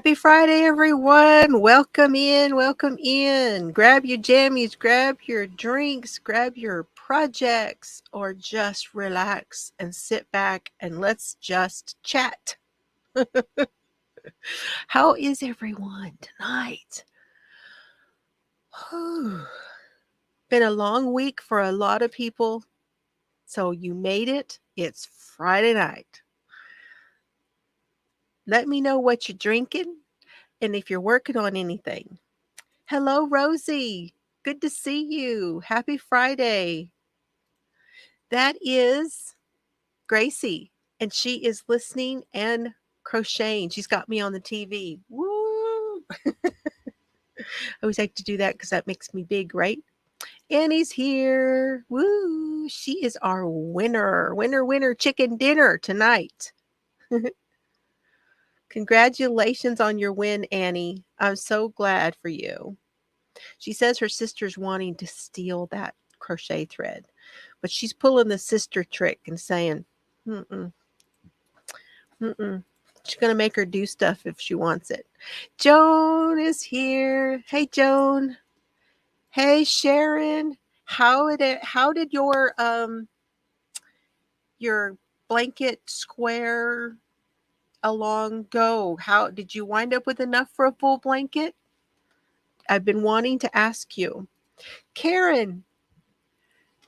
Happy Friday, everyone. Welcome in. Welcome in. Grab your jammies, grab your drinks, grab your projects, or just relax and sit back and let's just chat. How is everyone tonight? Been a long week for a lot of people, so you made it. It's Friday night. Let me know what you're drinking and if you're working on anything. Hello, Rosie. Good to see you. Happy Friday. That is Gracie, and she is listening and crocheting. She's got me on the TV. Woo! I always like to do that because that makes me big, right? Annie's here. Woo! She is our winner. Winner chicken dinner tonight. Congratulations on your win, Annie. I'm so glad for you. She says her sister's wanting to steal that crochet thread, but she's pulling the sister trick and saying, mm-mm, mm-mm. She's going to make her do stuff if she wants it. Joan is here. Hey, Joan. Hey, Sharon. How did your blanket square along go? How did you wind up with enough for a full blanket? I've been wanting to ask you. Karen,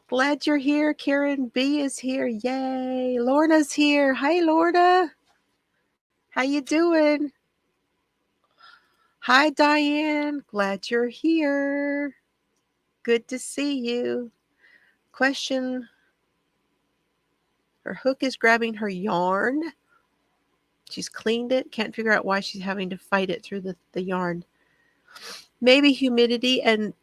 glad you're here. Karen B is here. Yay. Lorna's here. Hi, Lorna. How you doing? Hi, Diane. Glad you're here. Good to see you. Question. Her hook is grabbing her yarn. She's cleaned it. Can't figure out why she's having to fight it through the yarn. Maybe humidity. And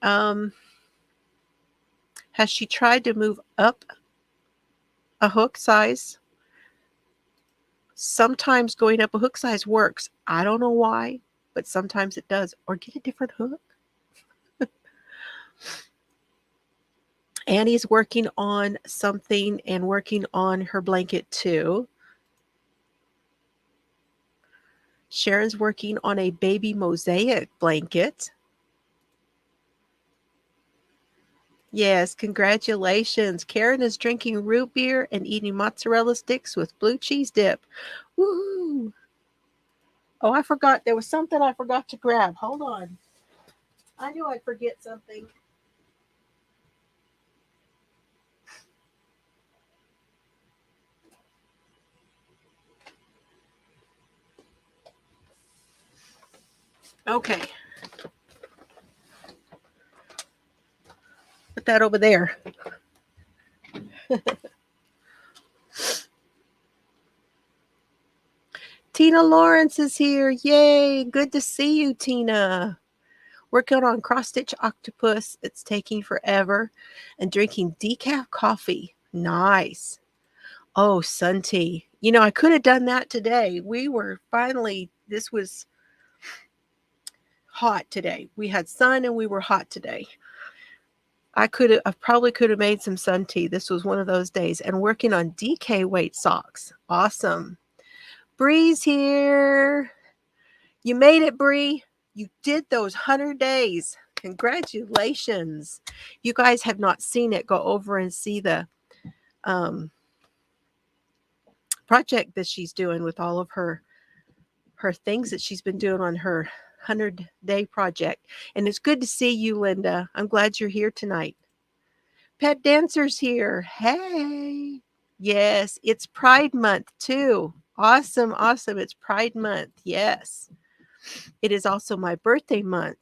has she tried to move up a hook size? Sometimes going up a hook size works. I don't know why, but sometimes it does. Or get a different hook. Annie's working on something and working on her blanket too. Sharon's working on a baby mosaic blanket. Yes, congratulations. Karen is drinking root beer and eating mozzarella sticks with blue cheese dip. Woo! Oh, I forgot. There was something I forgot to grab. Hold on. I knew I'd forget something. Okay. Put that over there. Tina Lawrence is here. Yay. Good to see you, Tina. Working on cross-stitch octopus. It's taking forever. And drinking decaf coffee. Nice. Oh, sun tea. You know, I could have done that today. This was hot today. We had sun and we were hot today. I probably could have made some sun tea. This was one of those days. And working on DK weight socks. Awesome. Bree's here. You made it, Bree. You did those 100 days. Congratulations. You guys have not seen it. Go over and see the project that she's doing with all of her things that she's been doing on her 100-day project. And it's good to see you, Linda. I'm glad you're here tonight. Pet Dancer's here. Hey. Yes, it's Pride Month too. Awesome. It's Pride Month. Yes. It is also my birthday month.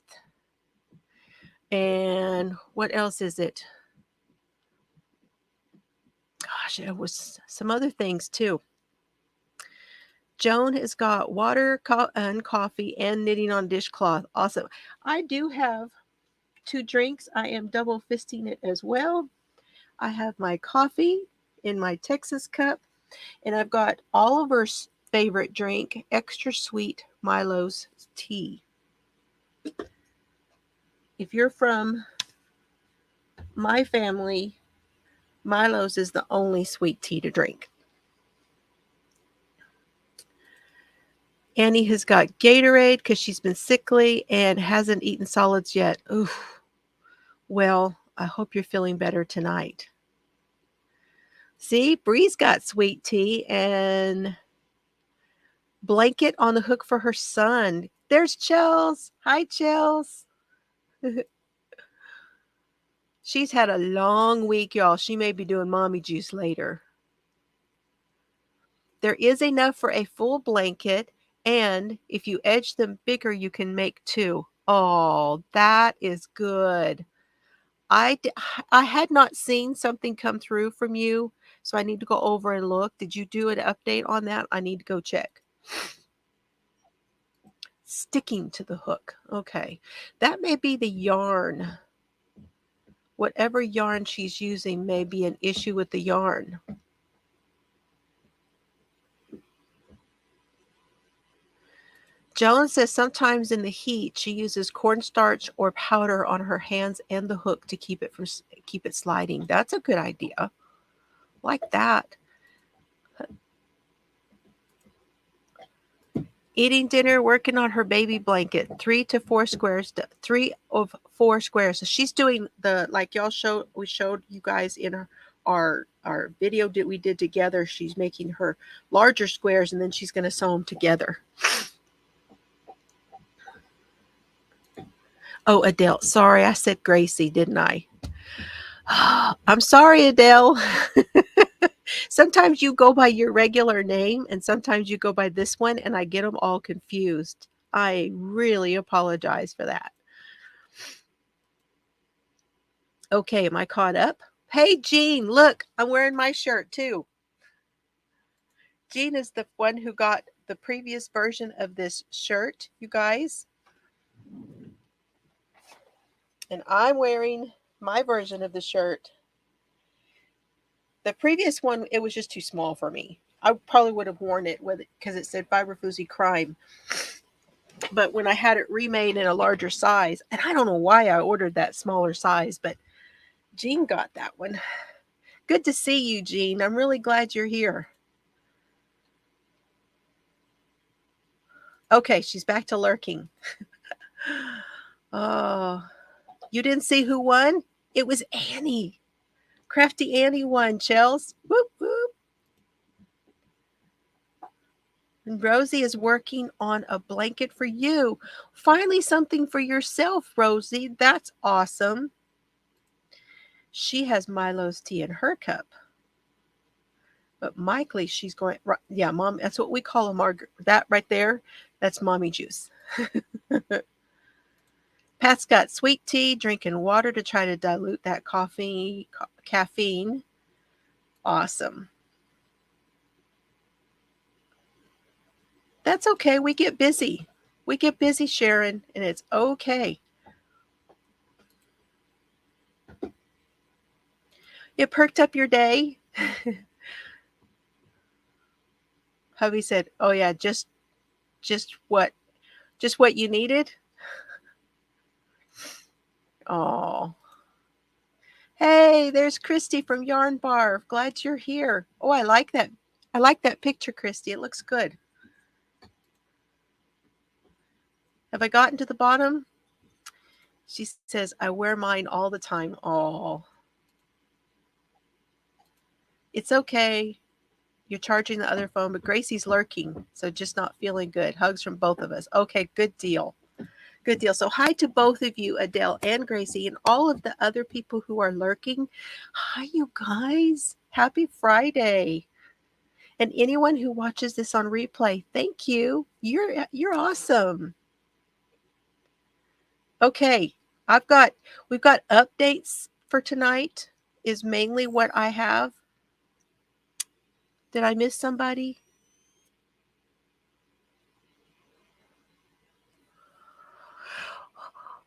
And what else is it? Gosh, it was some other things too. Joan has got water and coffee and knitting on dishcloth. Awesome. I do have 2 drinks. I am double fisting it as well. I have my coffee in my Texas cup, and I've got Oliver's favorite drink, extra sweet Milo's tea. If you're from my family, Milo's is the only sweet tea to drink. Annie has got Gatorade because she's been sickly and hasn't eaten solids yet. Oof. Well, I hope you're feeling better tonight. See, Bree's got sweet tea and blanket on the hook for her son. There's Chels. Hi, Chels. She's had a long week, y'all. She may be doing mommy juice later. There is enough for a full blanket, and if you edge them bigger, you can make 2. Oh, that is good. I had not seen something come through from you, so I need to go over and look. Did you do an update on that? I need to go check. Sticking to the hook. Okay. That may be the yarn. Whatever yarn she's using may be an issue with the yarn. Joan says sometimes in the heat she uses cornstarch or powder on her hands and the hook to keep it sliding. That's a good idea. Like that. Eating dinner, working on her baby blanket. 3 to 4 squares. 3 of 4 squares. So she's doing the, like y'all we showed you guys in our video that we did together. She's making her larger squares and then she's going to sew them together. Oh, Adele. Sorry, I said Gracie, didn't I? I'm sorry, Adele. Sometimes you go by your regular name and sometimes you go by this one and I get them all confused. I really apologize for that. Okay, am I caught up? Hey, Jean, look, I'm wearing my shirt too. Jean is the one who got the previous version of this shirt, you guys. And I'm wearing my version of the shirt. The previous one, it was just too small for me. I probably would have worn it with it because it said Fiber Floozie Crime. But when I had it remade in a larger size, and I don't know why I ordered that smaller size, but Jean got that one. Good to see you, Jean. I'm really glad you're here. Okay, she's back to lurking. Oh, you didn't see who won? It was Annie. Crafty Annie won, Chels. Whoop, whoop. And Rosie is working on a blanket for you. Finally, something for yourself, Rosie. That's awesome. She has Milo's tea in her cup. But Mikely, she's going, yeah, Mom, that's what we call a margarita. That right there, that's mommy juice. Pat's got sweet tea, drinking water to try to dilute that caffeine. Awesome. That's okay. We get busy. We get busy, Sharon, and it's okay. It perked up your day. Hubby said, "Oh yeah, just what you needed." Oh. Hey, there's Christy from Yarn Bar. Glad you're here. Oh, I like that. I like that picture, Christy. It looks good. Have I gotten to the bottom? She says, I wear mine all the time. Oh. It's okay. You're charging the other phone, but Gracie's lurking, so just not feeling good. Hugs from both of us. Okay, good deal. Good deal. So hi to both of you, Adele and Gracie, and all of the other people who are lurking. Hi, you guys. Happy Friday. And anyone who watches this on replay, thank you. You're awesome. Okay, we've got updates for tonight is mainly what I have. Did I miss somebody?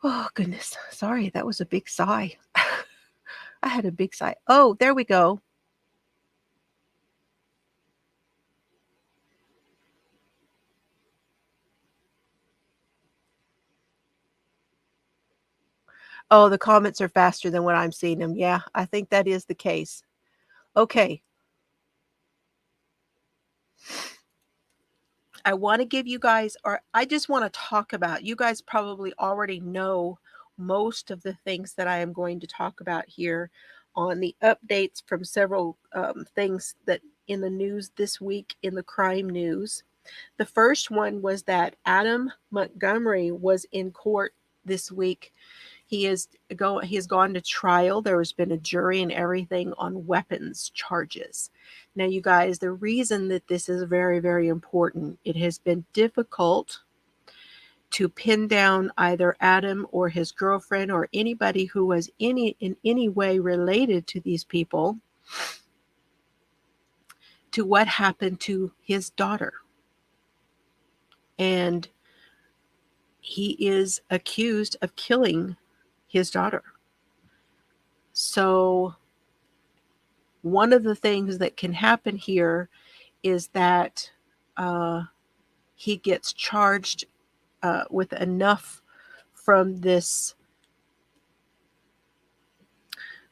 Oh, goodness. Sorry, that was a big sigh. I had a big sigh. Oh, there we go. Oh, the comments are faster than what I'm seeing them. Yeah, I think that is the case. Okay. I want to give you guys, or I just want to talk about, you guys probably already know most of the things that I am going to talk about here on the updates from several things that in the news this week in the crime news. The first one was that Adam Montgomery was in court this week. He has gone to trial. There has been a jury and everything on weapons charges. Now, you guys, the reason that this is very, very important, it has been difficult to pin down either Adam or his girlfriend or anybody who was in any way related to these people to what happened to his daughter. And he is accused of killing his daughter. So one of the things that can happen here is that he gets charged with enough from this.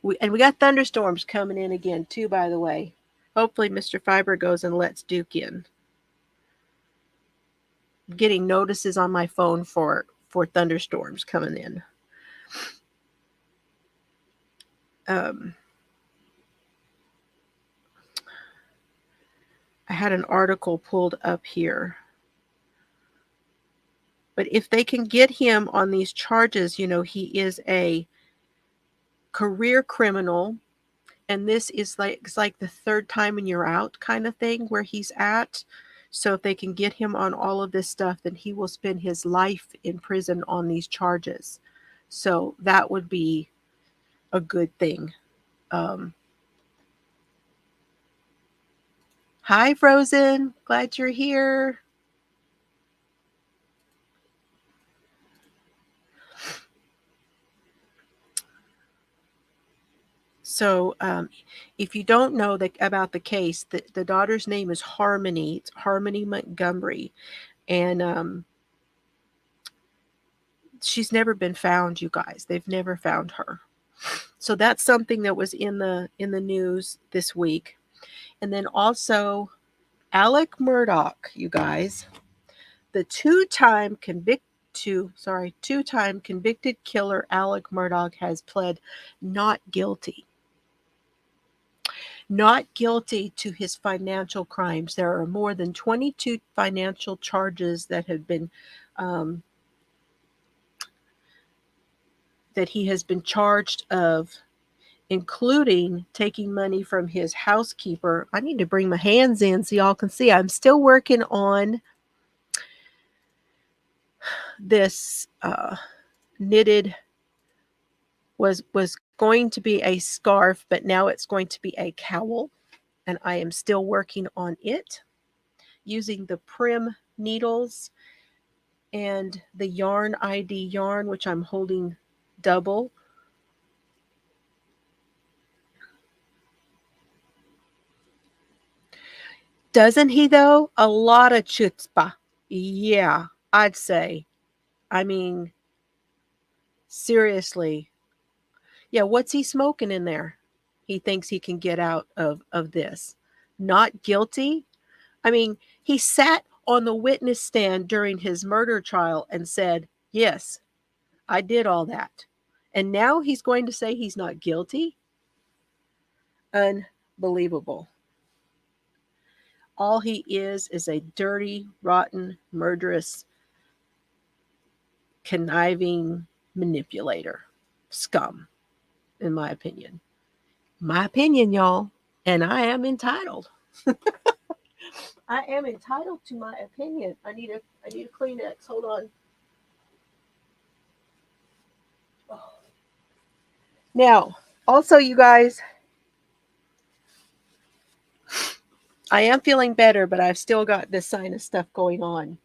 We got thunderstorms coming in again too, by the way. Hopefully Mr. Fiber goes and lets Duke in. I'm getting notices on my phone for thunderstorms coming in. I had an article pulled up here. But if they can get him on these charges, you know, he is a career criminal. And this is it's like the third time and you're out kind of thing where he's at. So if they can get him on all of this stuff, then he will spend his life in prison on these charges. So that would be a good thing. Hi, Frozen. Glad you're here. So if you don't know about the case, the daughter's name is Harmony. It's Harmony Montgomery. And she's never been found, you guys. They've never found her. So that's something that was in the news this week. And then also Alec Murdaugh, you guys, the two-time convicted killer Alec Murdaugh has pled not guilty. Not guilty to his financial crimes. There are more than 22 financial charges that have been that he has been charged of, including taking money from his housekeeper. I need to bring my hands in so y'all can see. I'm still working on this knitted, was going to be a scarf, but now it's going to be a cowl. And I am still working on it using the Prim needles and the Yarn ID yarn, which I'm holding double. Doesn't he, though? A lot of chutzpah. Yeah, I'd say. I mean, seriously. Yeah, what's he smoking in there? He thinks he can get out of this. Not guilty? I mean, he sat on the witness stand during his murder trial and said, yes, I did all that. And now he's going to say he's not guilty? Unbelievable. All he is a dirty, rotten, murderous, conniving manipulator. Scum, in my opinion. My opinion, y'all. And I am entitled. I am entitled to my opinion. I need a Kleenex. Hold on. Oh. Now, also, you guys, I am feeling better, but I've still got this sinus stuff going on.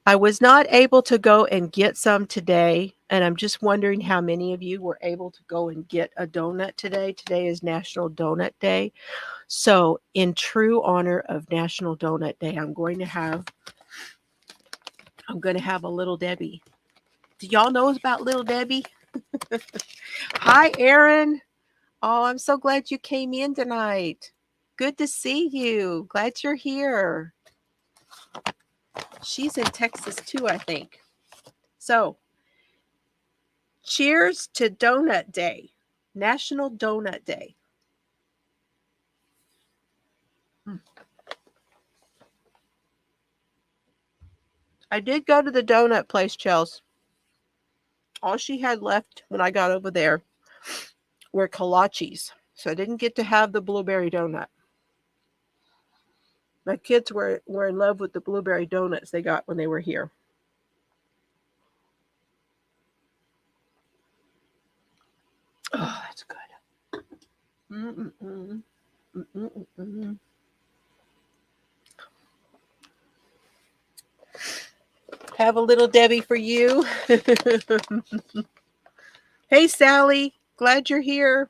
I was not able to go and get some today, and I'm just wondering how many of you were able to go and get a donut today. Today is National Donut Day. So in true honor of National Donut Day, I'm going to have a Little Debbie. Do y'all know about Little Debbie? Hi, Erin. Oh, I'm so glad you came in tonight. Good to see you. Glad you're here. She's in Texas too, I think. So, cheers to Donut Day, National Donut Day. I did go to the donut place, Chels. All she had left when I got over there were kolaches. So I didn't get to have the blueberry donut. My kids were in love with the blueberry donuts they got when they were here. Oh, that's good. Mm-mm-mm. Mm-mm-mm. Have a little Debbie for you. Hey, Sally. Glad you're here.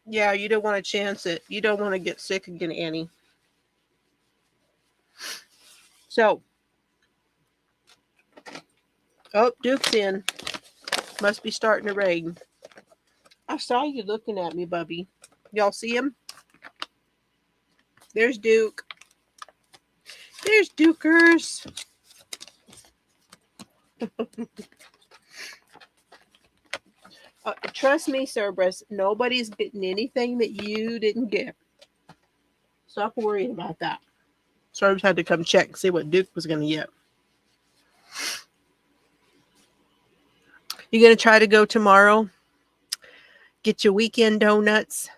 Yeah, you don't want to chance it. You don't want to get sick again, Annie. So, oh, Duke's in. Must be starting to rain. I saw you looking at me, Bubby. Y'all see him? There's Duke. There's Dukers. Trust me, Cerberus, nobody's getting anything that you didn't get. Stop worrying about that. Cerberus had to come check and see what Duke was going to get. You going to try to go tomorrow? Get your weekend donuts?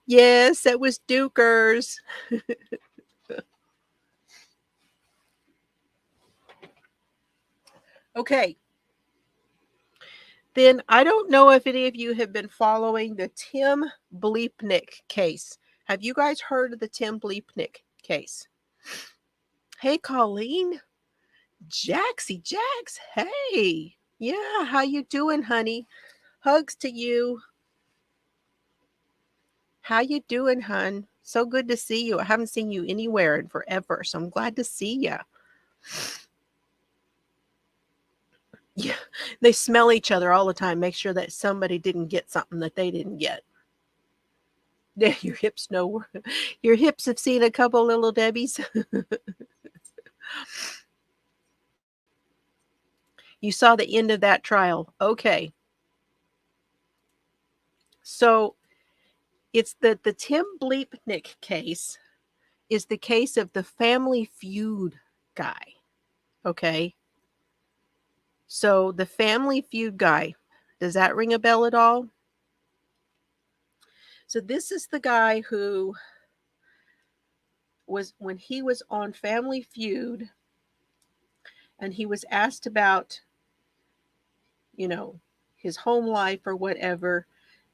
Yes, that was Dukers. Okay. Then I don't know if any of you have been following the Tim Bleepnick case. Have you guys heard of the Tim Bleepnick case? Hey, Colleen. Jaxie, Jax. Hey. Yeah, how you doing, honey? Hugs to you. How you doing, hun? So good to see you. I haven't seen you anywhere in forever, so I'm glad to see you. Yeah, they smell each other all the time. Make sure that somebody didn't get something that they didn't get. Yeah, your hips know. Your hips have seen a couple little Debbies. You saw the end of that trial. Okay. So it's the Tim Bleepnick case is the case of the Family Feud guy. Okay. So the Family Feud guy, does that ring a bell at all? So this is the guy who was, when he was on Family Feud and he was asked about, you know, his home life or whatever,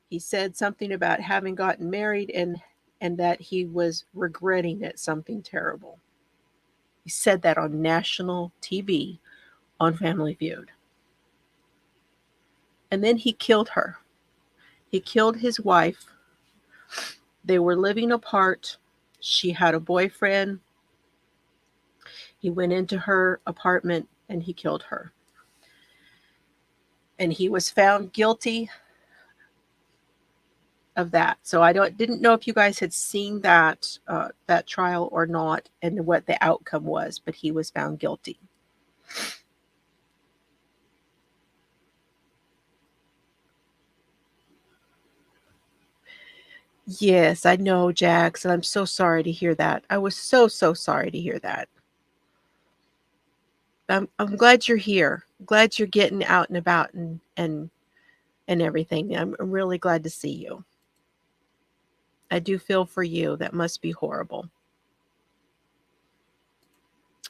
he said something about having gotten married and that he was regretting it, something terrible. He said that on national TV on Family Feud. And then he killed her. He killed his wife. They were living apart. She had a boyfriend. He went into her apartment and he killed her. And he was found guilty of that. So I didn't know if you guys had seen that that trial or not, and what the outcome was, but he was found guilty. Yes, I know, Jax, and I'm so sorry to hear that. I was so sorry to hear that. I'm glad you're here. Glad you're getting out and about and everything. I'm really glad to see you. I do feel for you. That must be horrible.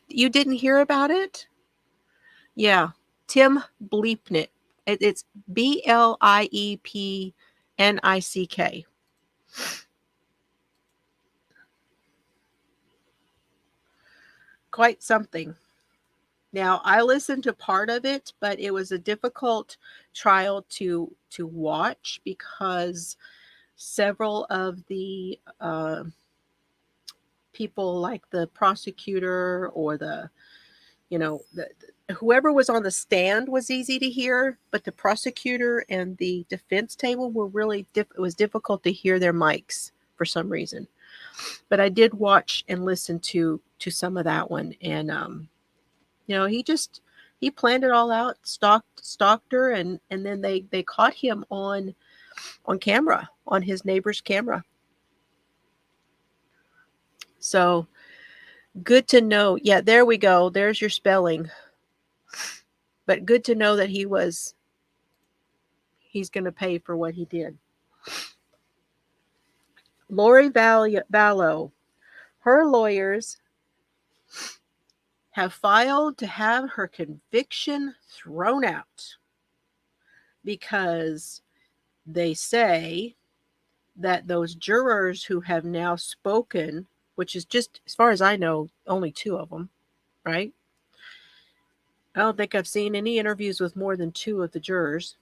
You didn't hear about it? Yeah. Tim Bleepnick. It's Bleepnick. Quite something. Now, I listened to part of it, but it was a difficult trial to watch because several of the people, like the prosecutor or the, you know, whoever was on the stand was easy to hear, but the prosecutor and the defense table were really it was difficult to hear their mics for some reason. But I did watch and listen to some of that one, and he planned it all out, stalked her, and then they caught him on camera, on his neighbor's camera. So good to know. Yeah, there we go. There's your spelling. But good to know that he's going to pay for what he did. Lori Vallow, her lawyers have filed to have her conviction thrown out because they say that those jurors who have now spoken, which is just, as far as I know, only 2 of them, right? I don't think I've seen any interviews with more than 2 of the jurors.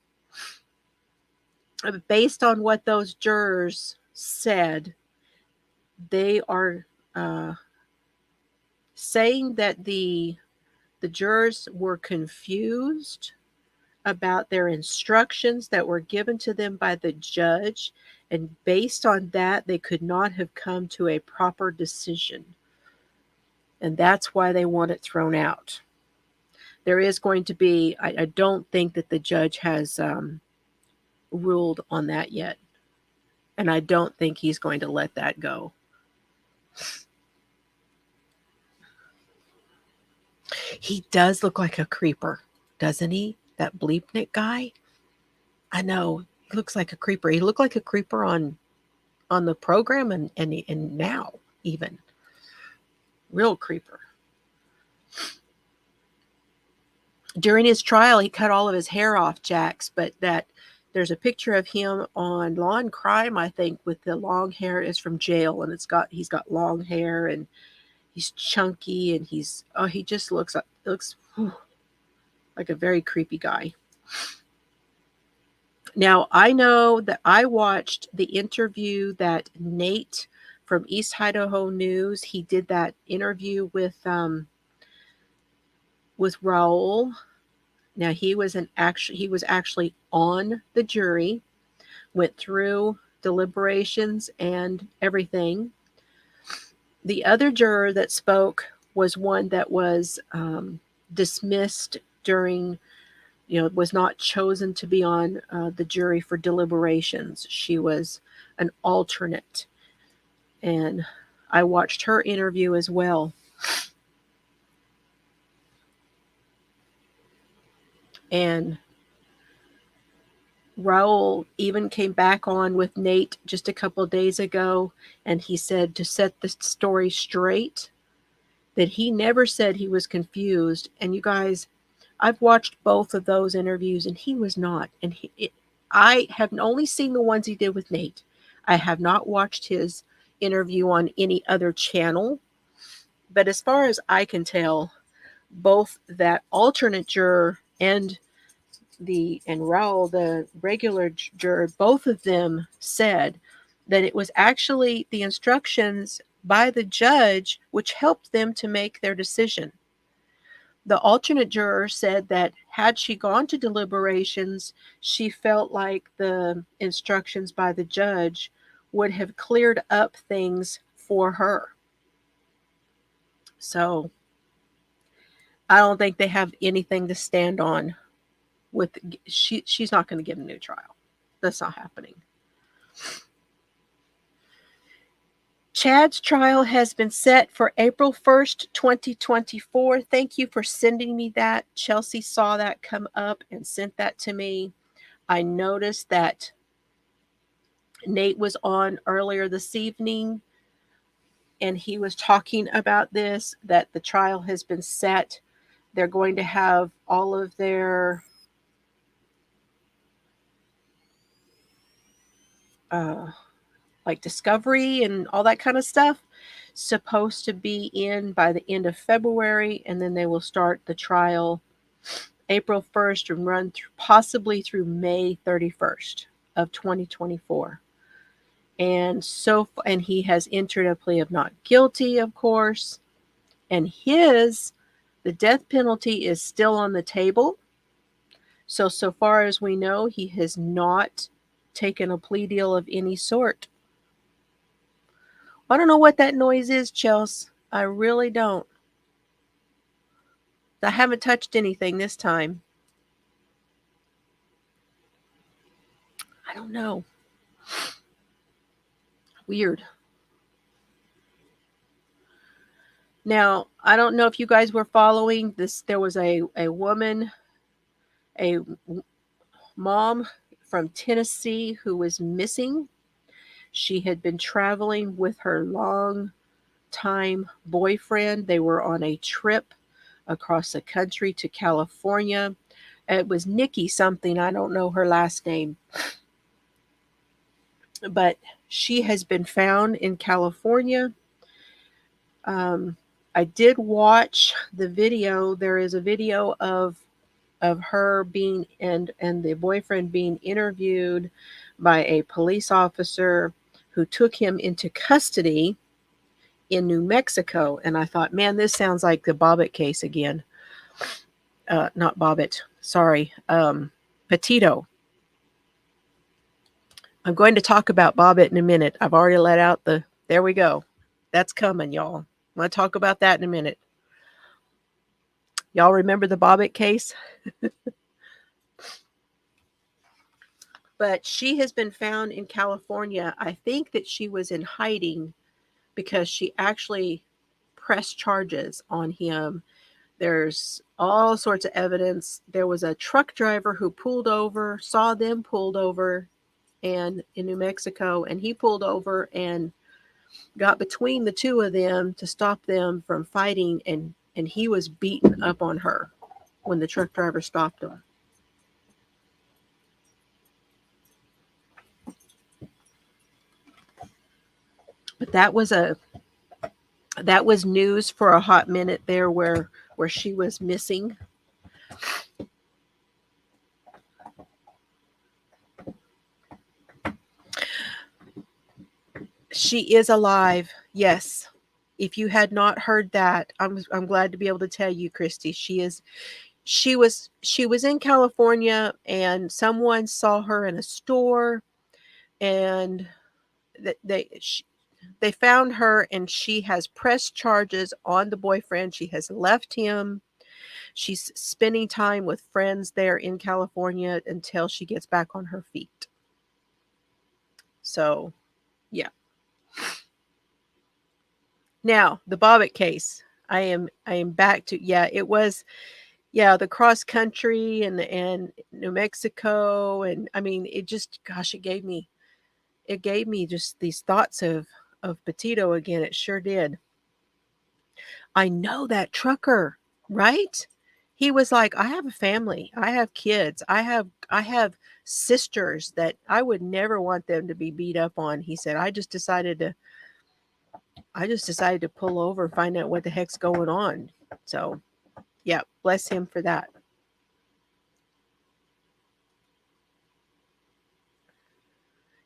Based on what those jurors said, they are saying that the jurors were confused about their instructions that were given to them by the judge, and based on that, they could not have come to a proper decision. And that's why they want it thrown out. There is going to be, I don't think that the judge has ruled on that yet. And I don't think he's going to let that go. He does look like a creeper, doesn't he? That Bleepnik guy. I know. He looks like a creeper. He looked like a creeper on the program and now even. Real creeper. During his trial, he cut all of his hair off, Jax, but there's a picture of him on Law and Crime, I think, with the long hair is from jail, and he's got long hair, and he's chunky, and he just looks like a very creepy guy. Now, I know that I watched the interview that Nate from East Idaho News, he did that interview with Raul. Now, he was actually on the jury, went through deliberations and everything. The other juror that spoke was one that was dismissed during, was not chosen to be on the jury for deliberations. She was an alternate. And I watched her interview as well. And Raul even came back on with Nate just a couple of days ago, and he said, to set the story straight, that he never said he was confused. And you guys, I've watched both of those interviews, and he was not. And I have only seen the ones he did with Nate. I have not watched his interview on any other channel. But as far as I can tell, both that alternate juror and Raul, the regular juror, both of them said that it was actually the instructions by the judge which helped them to make their decision. The alternate juror said that had she gone to deliberations, she felt like the instructions by the judge would have cleared up things for her. So I don't think they have anything to stand on with. She's not going to get a new trial. That's not happening. Chad's trial has been set for April 1st, 2024. Thank you for sending me that. Chelsea saw that come up and sent that to me. I noticed that Nate was on earlier this evening, and he was talking about this, that the trial has been set. They're going to have all of their like discovery and all that kind of stuff supposed to be in by the end of February, and then they will start the trial April 1st and run possibly through May 31st of 2024. And he has entered a plea of not guilty, of course. And the The death penalty is still on the table. So far as we know, he has not taken a plea deal of any sort. I don't know what that noise is, Chelsea. I really don't. I haven't touched anything this time. I don't know. Weird. Now, I don't know if you guys were following this. There was a woman, a mom from Tennessee who was missing. She had been traveling with her long-time boyfriend. They were on a trip across the country to California. It was Nikki something. I don't know her last name. But she has been found in California. I did watch the video. There is a video of her being and the boyfriend being interviewed by a police officer who took him into custody in New Mexico. And I thought, man, this sounds like the Bobbitt case again. Not Bobbitt, sorry, Petito. I'm going to talk about Bobbitt in a minute. I've already let out there we go. That's coming, y'all. I'm going to talk about that in a minute. Y'all remember the Bobbitt case? But she has been found in California. I think that she was in hiding because she actually pressed charges on him. There's all sorts of evidence. There was a truck driver who saw them pulled over and in New Mexico, and he pulled over and got between the two of them to stop them from fighting, and he was beaten up on her when the truck driver stopped him. But that was news for a hot minute there where she was missing. She is alive. Yes. If you had not heard that, I'm glad to be able to tell you, Christy, she was in California, and someone saw her in a store, and they found her, and she has pressed charges on the boyfriend. She has left him. She's spending time with friends there in California until she gets back on her feet. So, yeah. Now, the Bobbitt case. I am back to, it was, the cross country and New Mexico, and I mean, it just, gosh, it gave me just these thoughts of Petito again. It sure did. I know that trucker, right? He was like, I have a family, I have kids, I have sisters that I would never want them to be beat up on. He said, I just decided to pull over and find out what the heck's going on. So, yeah, bless him for that.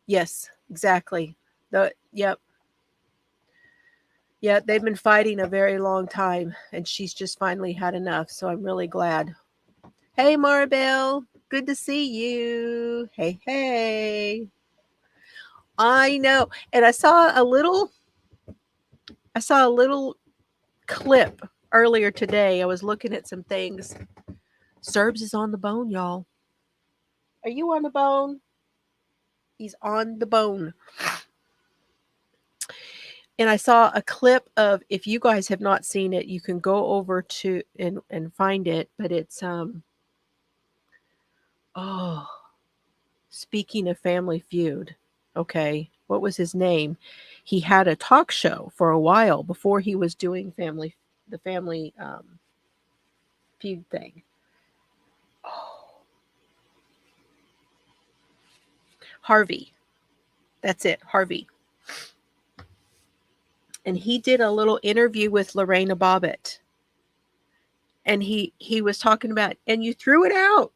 Yes, exactly. Yep. Yeah, they've been fighting a very long time, and she's just finally had enough. So I'm really glad. Hey, Maribel, good to see you. Hey, hey. I know, and I saw a little clip earlier today. I was looking at some things. Serbs is on the bone, y'all. Are you on the bone? He's on the bone. And I saw a clip of, if you guys have not seen it, you can go over to and find it, but it's speaking of Family Feud, okay, what was his name? He had a talk show for a while before he was doing the Family Feud thing. Harvey. That's it, Harvey. And he did a little interview with Lorena Bobbitt. And he was talking about, and you threw it out.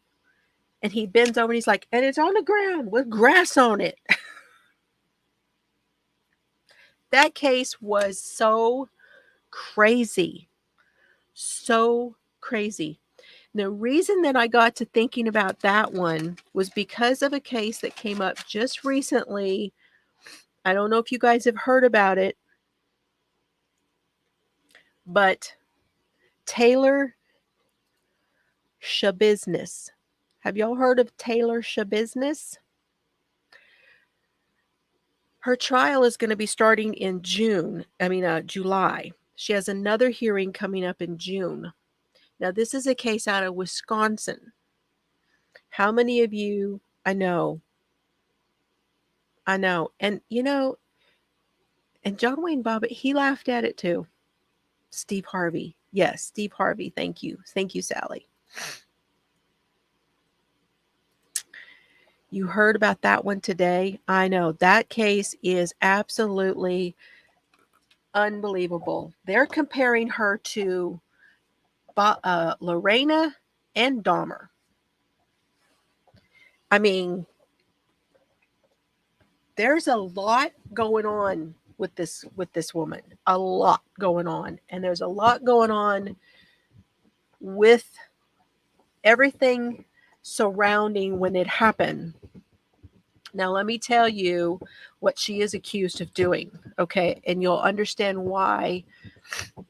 And he bends over and he's like, and it's on the ground with grass on it. That case was so crazy. so crazy. The reason that I got to thinking about that one was because of a case that came up just recently. I don't know if you guys have heard about it, but Taylor Shabiznes. Have y'all heard of Taylor Shabiznes? Her trial is going to be starting in July. She has another hearing coming up in June. Now, this is a case out of Wisconsin. How many of you, I know. And and John Wayne Bobbitt, he laughed at it too. Steve Harvey. Yes, Steve Harvey. Thank you. Thank you, Sally. You heard about that one today. I know. That case is absolutely unbelievable. They're comparing her to Lorena and Dahmer. I mean, there's a lot going on with this woman. A lot going on. And there's a lot going on with everything surrounding when it happened. Now, let me tell you what she is accused of doing, okay? And you'll understand why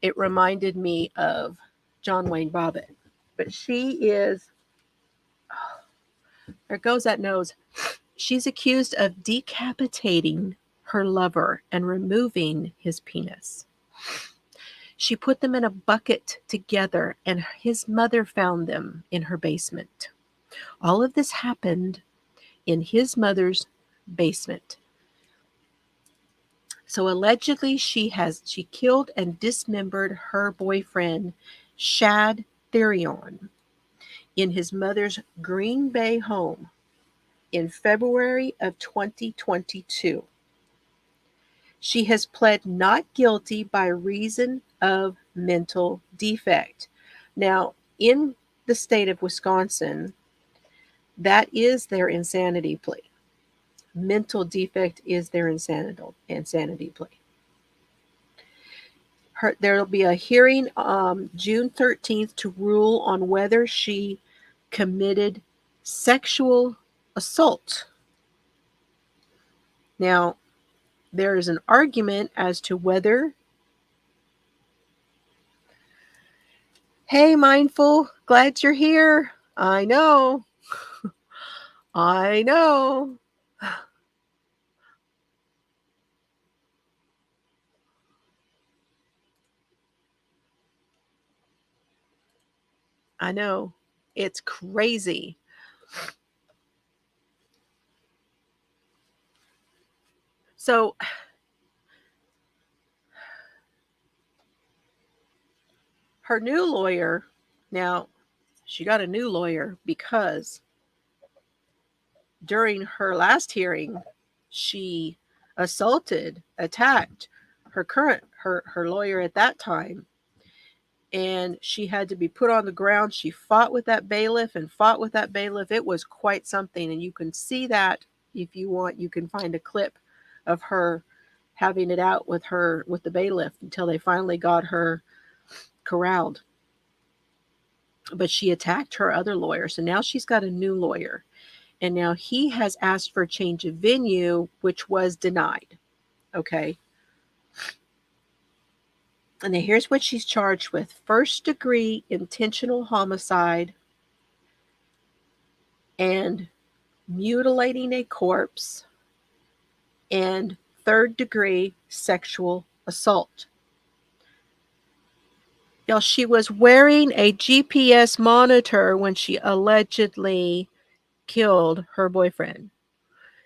it reminded me of John Wayne Bobbitt. But she is, there goes that nose. She's accused of decapitating her lover and removing his penis. She put them in a bucket together, and his mother found them in her basement. All of this happened in his mother's basement. So allegedly she killed and dismembered her boyfriend, Shad Therion, in his mother's Green Bay home in February of 2022. She has pled not guilty by reason of mental defect. Now, in the state of Wisconsin, that is their insanity plea. Mental defect is their insanity plea. There will be a hearing June 13th to rule on whether she committed sexual assault. Now, there is an argument as to whether. Hey, Mindful, glad you're here. I know. I know. I know. It's crazy. So, her new lawyer, now, she got a new lawyer because during her last hearing, she attacked her lawyer at that time, and she had to be put on the ground. She fought with that bailiff. It was quite something, and you can see that if you want. You can find a clip of her having it out with the bailiff until they finally got her corralled. But she attacked her other lawyer, so now she's got a new lawyer. And now he has asked for a change of venue, which was denied. Okay. And then here's what she's charged with: first-degree intentional homicide and mutilating a corpse and third-degree sexual assault. Now, she was wearing a GPS monitor when she allegedly killed her boyfriend.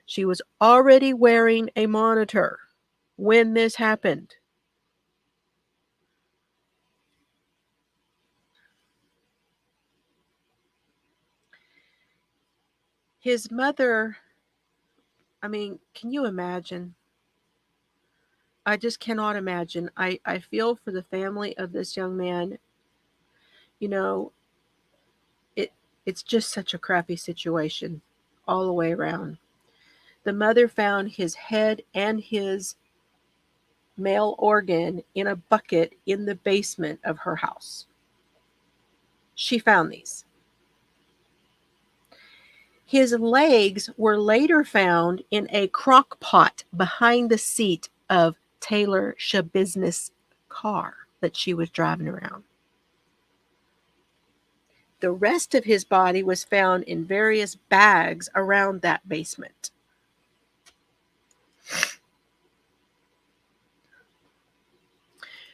She was already wearing a monitor when this happened. His mother, I mean, can you imagine? I just cannot imagine. I feel for the family of this young man. You know, it's just such a crappy situation all the way around. The mother found his head and his male organ in a bucket in the basement of her house. She found these. His legs were later found in a crock pot behind the seat of Taylor Shabiznis' car that she was driving around. The rest of his body was found in various bags around that basement.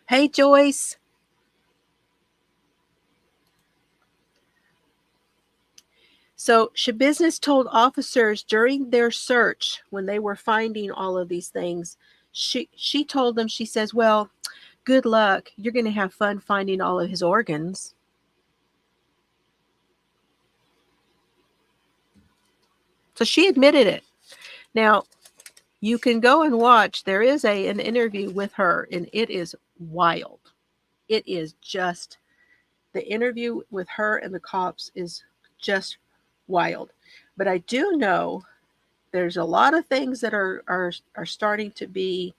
Hey, Joyce. So Shabiznis told officers during their search, when they were finding all of these things, she told them, she says, well, good luck. You're going to have fun finding all of his organs. So she admitted it. Now, you can go and watch. There is an interview with her, and it is wild. It is just, the interview with her and the cops is just wild. But I do know there's a lot of things that are starting to be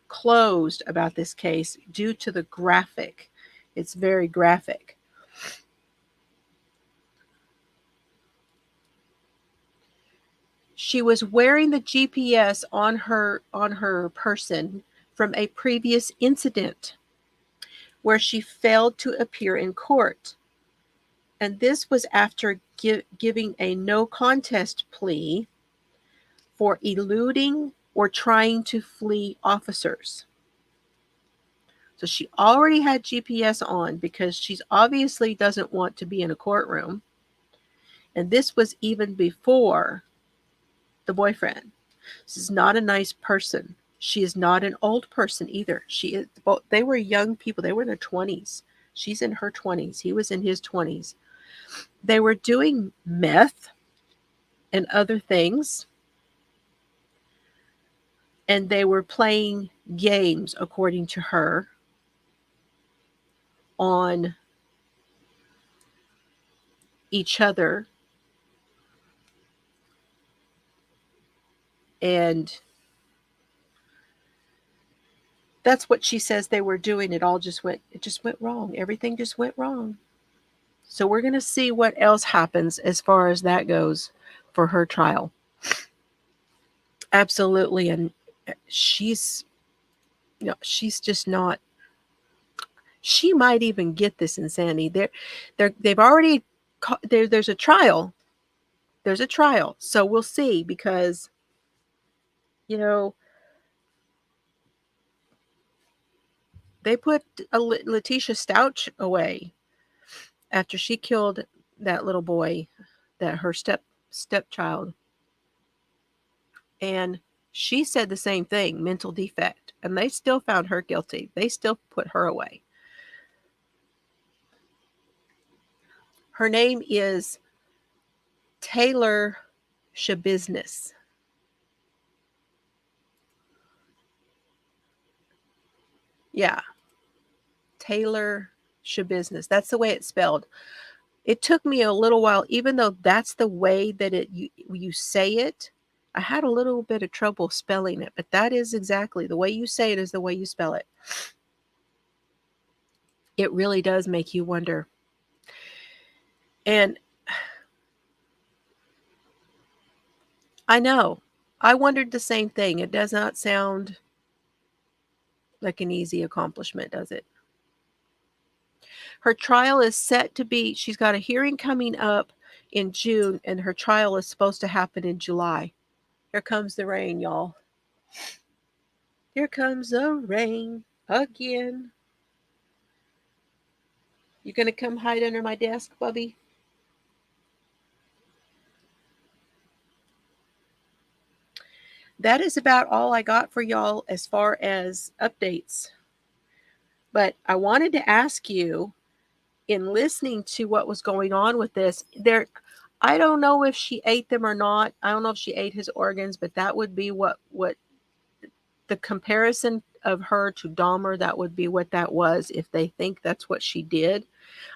closed about this case due to the graphic. It's very graphic. She was wearing the GPS on her person from a previous incident where she failed to appear in court. And this was after giving a no contest plea for eluding or trying to flee officers. So she already had GPS on because she obviously doesn't want to be in a courtroom. And this was even before the boyfriend. This is not a nice person. She is not an old person either. She is. Well, they were young people. They were in their 20s. She's in her 20s. He was in his 20s. They were doing meth and other things. And they were playing games, according to her, on each other. And that's what she says they were doing. It just went wrong. Everything just went wrong. So we're going to see what else happens as far as that goes for her trial. Absolutely. And she's just not, she might even get this insanity. They've already, there's a trial. There's a trial. So we'll see, because, they put Letitia Stouch away after she killed that little boy, that her stepchild. And she said the same thing, mental defect. And they still found her guilty. They still put her away. Her name is Taylor Shabiznis. Yeah. Taylor Shabiznis. That's the way it's spelled. It took me a little while, even though that's the way that you say it. I had a little bit of trouble spelling it, but that is exactly the way you say it is the way you spell it. It really does make you wonder. And I know, I wondered the same thing. It does not sound like an easy accomplishment, does it? Her trial is set to be, she's got a hearing coming up in June, and her trial is supposed to happen in July. Here comes the rain, y'all. Here comes the rain again. You gonna come hide under my desk, Bubby? That is about all I got for y'all as far as updates. But I wanted to ask you, in listening to what was going on with this, I don't know if she ate them or not. I don't know if she ate his organs, but that would be what the comparison of her to Dahmer, that would be what that was, if they think that's what she did.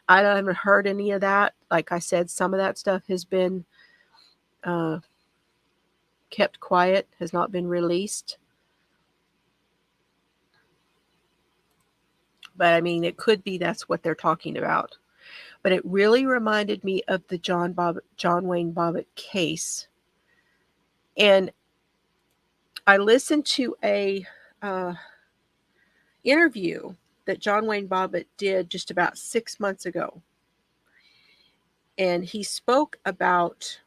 I haven't heard any of that. Like I said, some of that stuff has been kept quiet, has not been released. But I mean, it could be that's what they're talking about. But it really reminded me of the John Wayne Bobbitt case. And I listened to a interview that John Wayne Bobbitt did just about 6 months ago. And he spoke about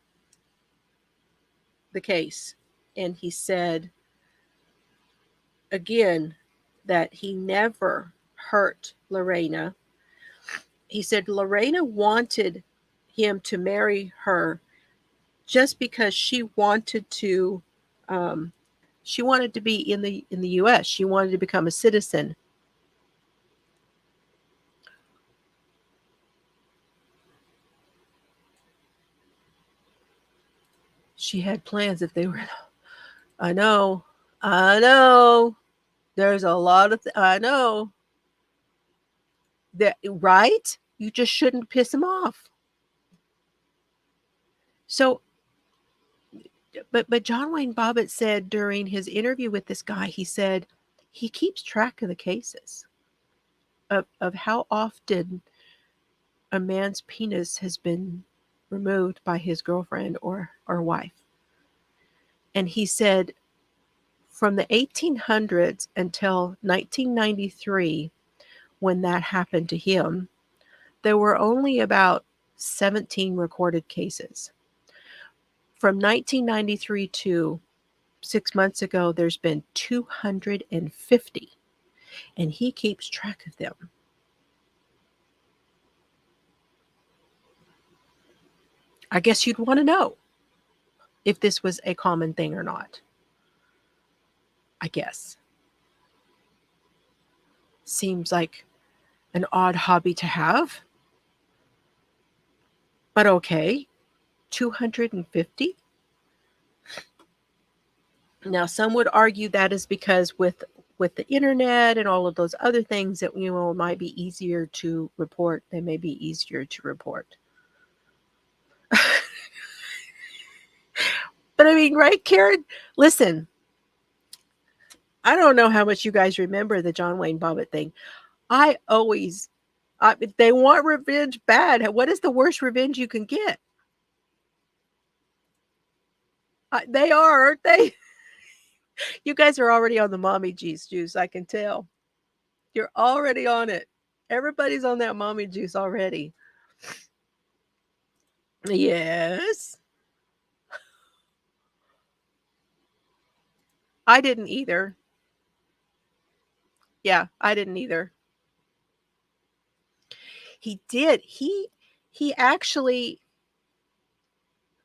the case. And he said, again, that he never hurt Lorena. He said Lorena wanted him to marry her just because she wanted to be in the US. She wanted to become a citizen. She had plans if they were. I know. There's a lot of I know. That right? You just shouldn't piss him off. So but John Wayne Bobbitt said during his interview with this guy, he said he keeps track of the cases of how often a man's penis has been removed by his girlfriend or wife. And he said from the 1800s until 1993, when that happened to him, there were only about 17 recorded cases. From 1993 to 6 months ago, there's been 250, and he keeps track of them. I guess you'd want to know if this was a common thing or not. I guess. Seems like an odd hobby to have. But okay, 250? Now, some would argue that is because with the internet and all of those other things that might be easier to report, they may be easier to report. But I mean, right, Karen? Listen, I don't know how much you guys remember the John Wayne Bobbitt thing. They want revenge bad. What is the worst revenge you can get? They are, aren't they? You guys are already on the mommy juice. I can tell. You're already on it. Everybody's on that mommy juice already. Yes. I didn't either. Yeah, I didn't either. He did. He actually,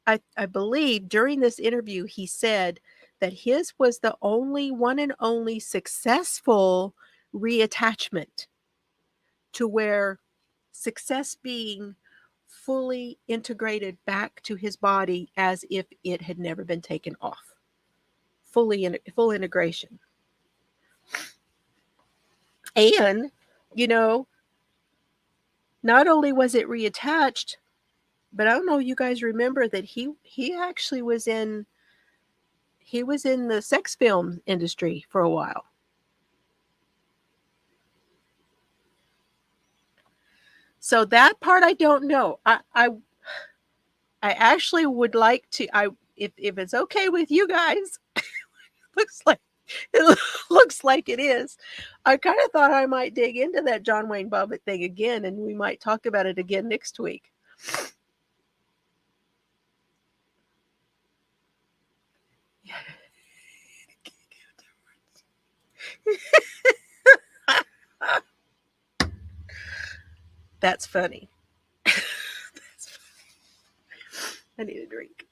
I believe during this interview, he said that his was the only one and only successful reattachment, to where success being fully integrated back to his body as if it had never been taken off. Full integration. And, not only was it reattached, but I don't know if you guys remember that he actually was in the sex film industry for a while. So that part I don't know. I actually would like to. If it's okay with you guys, it looks like it is. I kind of thought I might dig into that John Wayne Bobbitt thing again, and we might talk about it again next week. That's funny. That's funny. I need a drink.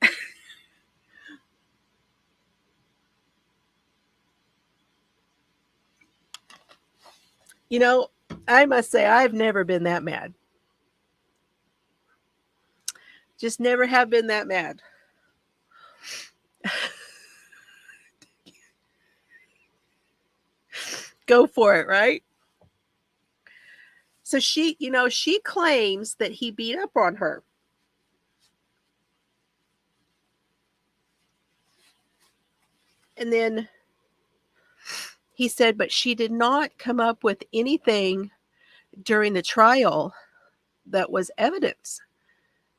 I must say I've never been that mad. Just never have been that mad. Go for it, right? So she claims that he beat up on her. And then he said, but she did not come up with anything during the trial that was evidence.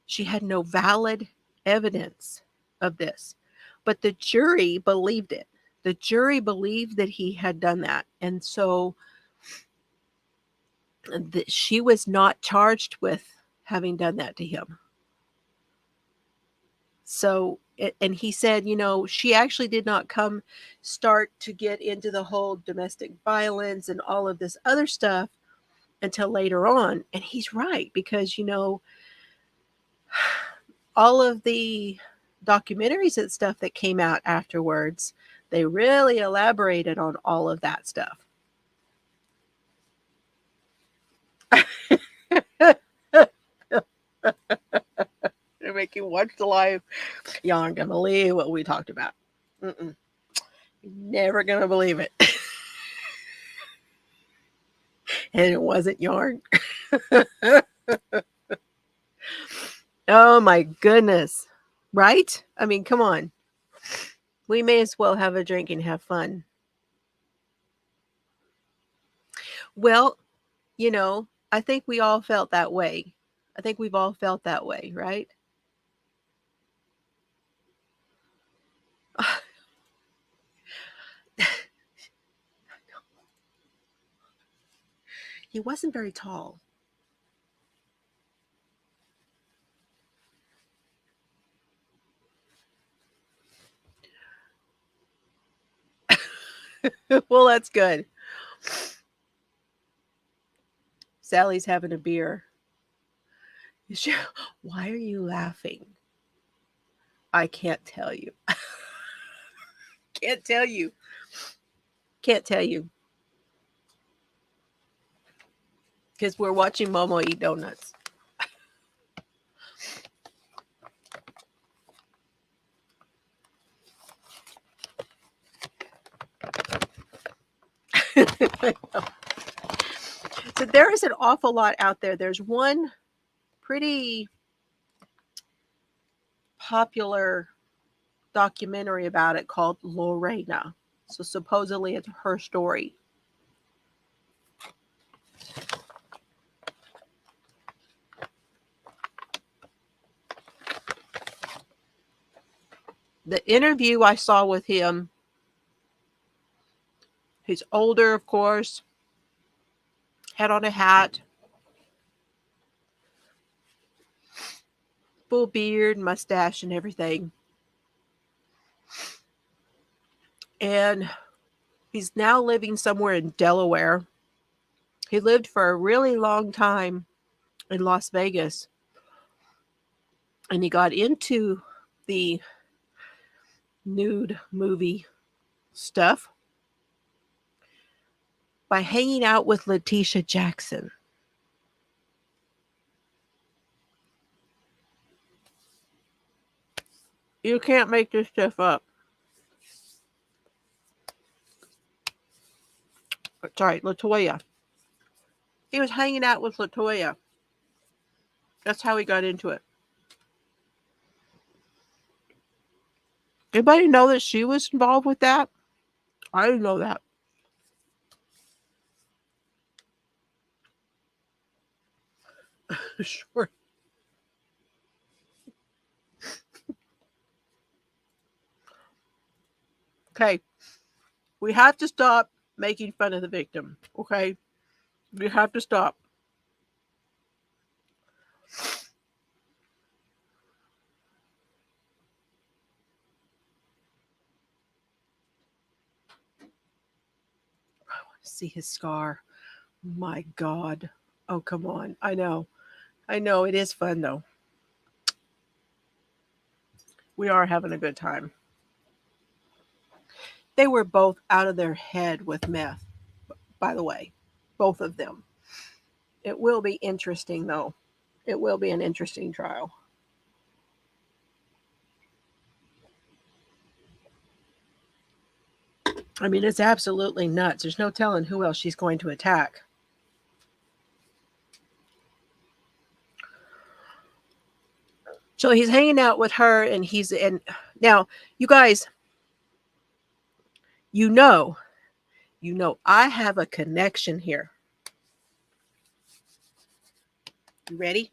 She had no valid evidence of this, but the jury believed it. The jury believed that he had done that. And so she was not charged with having done that to him. So, and he said, she actually did not start to get into the whole domestic violence and all of this other stuff until later on. And he's right, because, all of the documentaries and stuff that came out afterwards, they really elaborated on all of that stuff. They make you watch the live. Y'all aren't going to believe what we talked about. Mm-mm. Never going to believe it. And it wasn't yarn. Oh my goodness. Right? I mean, come on. We may as well have a drink and have fun. Well, I think we all felt that way. I think we've all felt that way, right? He wasn't very tall. Well, that's good. Sally's having a beer. Why are you laughing? I can't tell you. Can't tell you. Can't tell you. Because we're watching Momo eat donuts. So there is an awful lot out there. There's one pretty popular documentary about it called Lorena. So supposedly it's her story. The interview I saw with him, he's older, of course, had on a hat, full beard, mustache, and everything. And he's now living somewhere in Delaware. He lived for a really long time in Las Vegas. And he got into the nude movie stuff by hanging out with Letitia Jackson. You can't make this stuff up. Sorry, LaToya. He was hanging out with LaToya. That's how he got into it. Anybody know that she was involved with that? I didn't know that. Sure. Okay. We have to stop making fun of the victim. Okay. We have to stop. I want to see his scar. My God. Oh, come on. I know. It is fun, though. We are having a good time. They were both out of their head with meth, by the way. Both of them. It will be interesting, though. It will be an interesting trial. I mean, it's absolutely nuts. There's no telling who else she's going to attack. So he's hanging out with her, and now, you guys, you know, I have a connection here. You ready?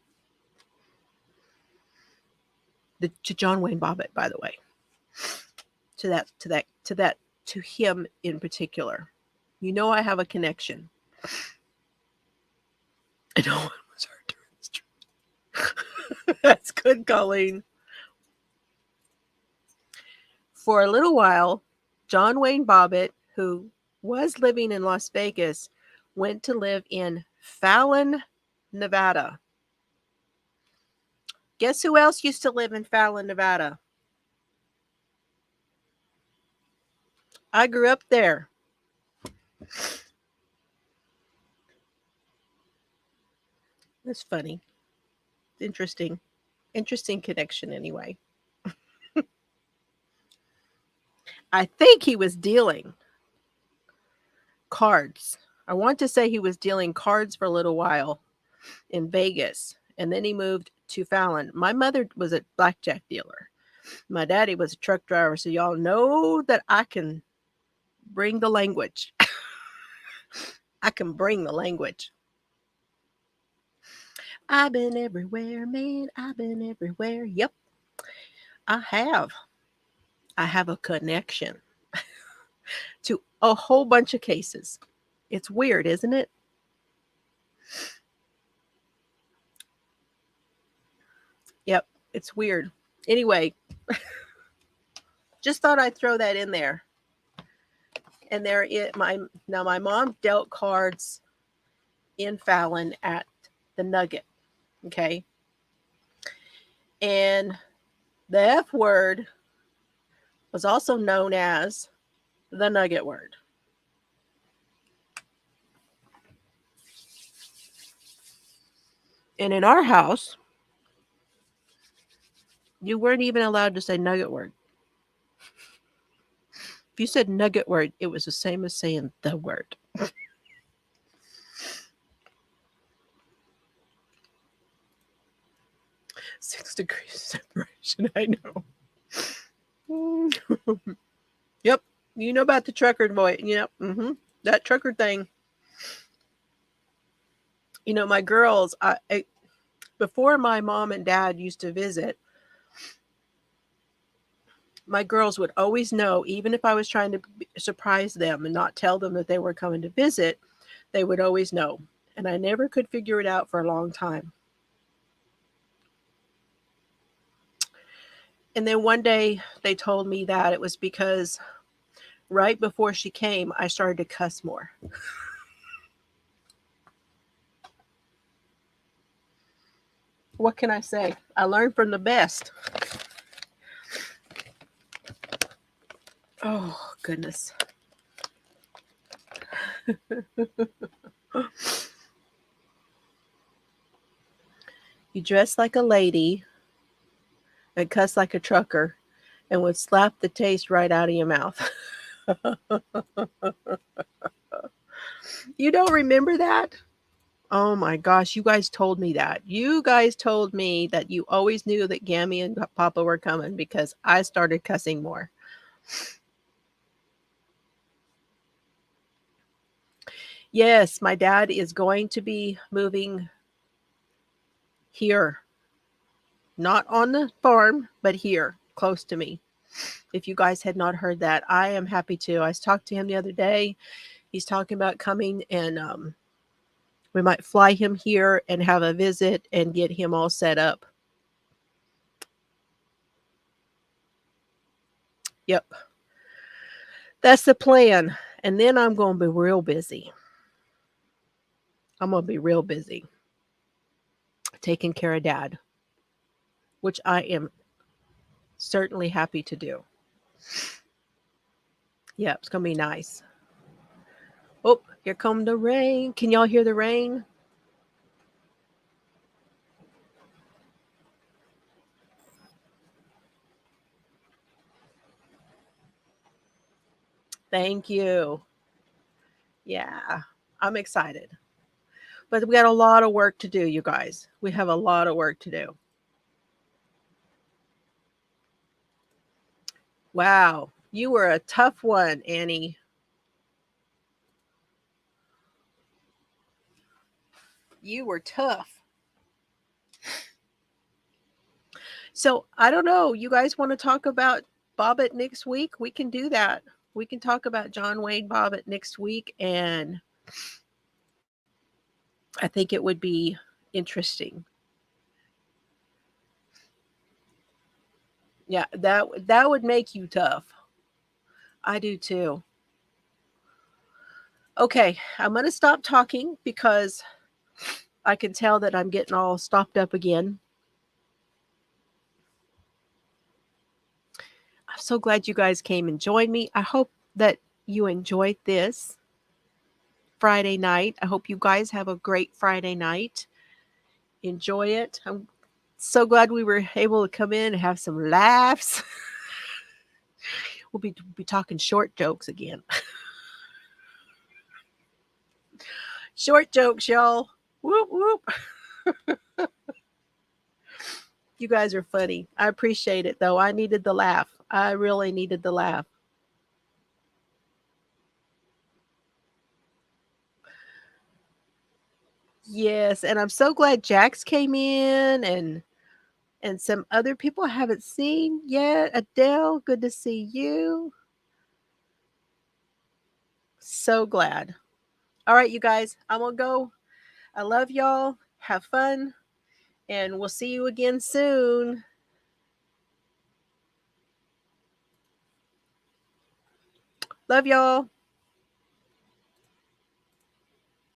To John Wayne Bobbitt, by the way. To him in particular. You know I have a connection. And no one was hurt during this trip. That's good, Colleen. For a little while, John Wayne Bobbitt, who was living in Las Vegas, went to live in Fallon, Nevada. Guess who else used to live in Fallon, Nevada? I grew up there. That's funny. Interesting. Interesting connection, anyway. I think he was dealing cards. I want to say he was dealing cards for a little while in Vegas, and then he moved to Fallon. My mother was a blackjack dealer. My daddy was a truck driver, so y'all know that I can bring the language. I can bring the language. I've been everywhere, man. I've been everywhere. Yep, I have. I have a connection to a whole bunch of cases. It's weird, isn't it? Yep, it's weird. Anyway, just thought I'd throw that in there. And my mom dealt cards in Fallon at the Nugget. Okay. And the F word was also known as the Nugget word. And in our house, you weren't even allowed to say Nugget word. If you said Nugget word, it was the same as saying the word. 6 degrees separation, I know. Yep, you know about the trucker boy. Yep, that trucker thing. You know, my girls, before my mom and dad used to visit, my girls would always know, even if I was trying to surprise them and not tell them that they were coming to visit, they would always know. And I never could figure it out for a long time. And then one day they told me that it was because right before she came, I started to cuss more. What can I say? I learned from the best. Oh, goodness. You dress like a lady and cuss like a trucker and would slap the taste right out of your mouth. You don't remember that? Oh my gosh, you guys told me that. You guys told me that you always knew that Gammy and Papa were coming because I started cussing more. Yes, my dad is going to be moving here. Not on the farm, but here, close to me. If you guys had not heard that, I am happy to. I talked to him the other day. He's talking about coming, and we might fly him here and have a visit and get him all set up. Yep. That's the plan. And then I'm going to be real busy. I'm going to be real busy taking care of Dad, which I am certainly happy to do. Yeah, it's going to be nice. Oh, here come the rain. Can y'all hear the rain? Thank you. Yeah, I'm excited. But we got a lot of work to do, you guys. We have a lot of work to do. Wow, you were a tough one, Annie. You were tough. So I don't know. You guys want to talk about Bobbitt next week? We can do that. We can talk about John Wayne Bobbitt next week, and I think it would be interesting. Yeah, that would make you tough. I do too. Okay, I'm going to stop talking because I can tell that I'm getting all stopped up again. I'm so glad you guys came and joined me. I hope that you enjoyed this Friday night. I hope you guys have a great Friday night. Enjoy it. I'm so glad we were able to come in and have some laughs. We'll be talking short jokes again. Short jokes, y'all. Whoop whoop. You guys are funny. I appreciate it though. I needed the laugh. I really needed the laugh. Yes, and I'm so glad Jax came in and some other people I haven't seen yet. Adele, good to see you. So glad. All right, you guys, I'm gonna go. I love y'all. Have fun, and we'll see you again soon. Love y'all.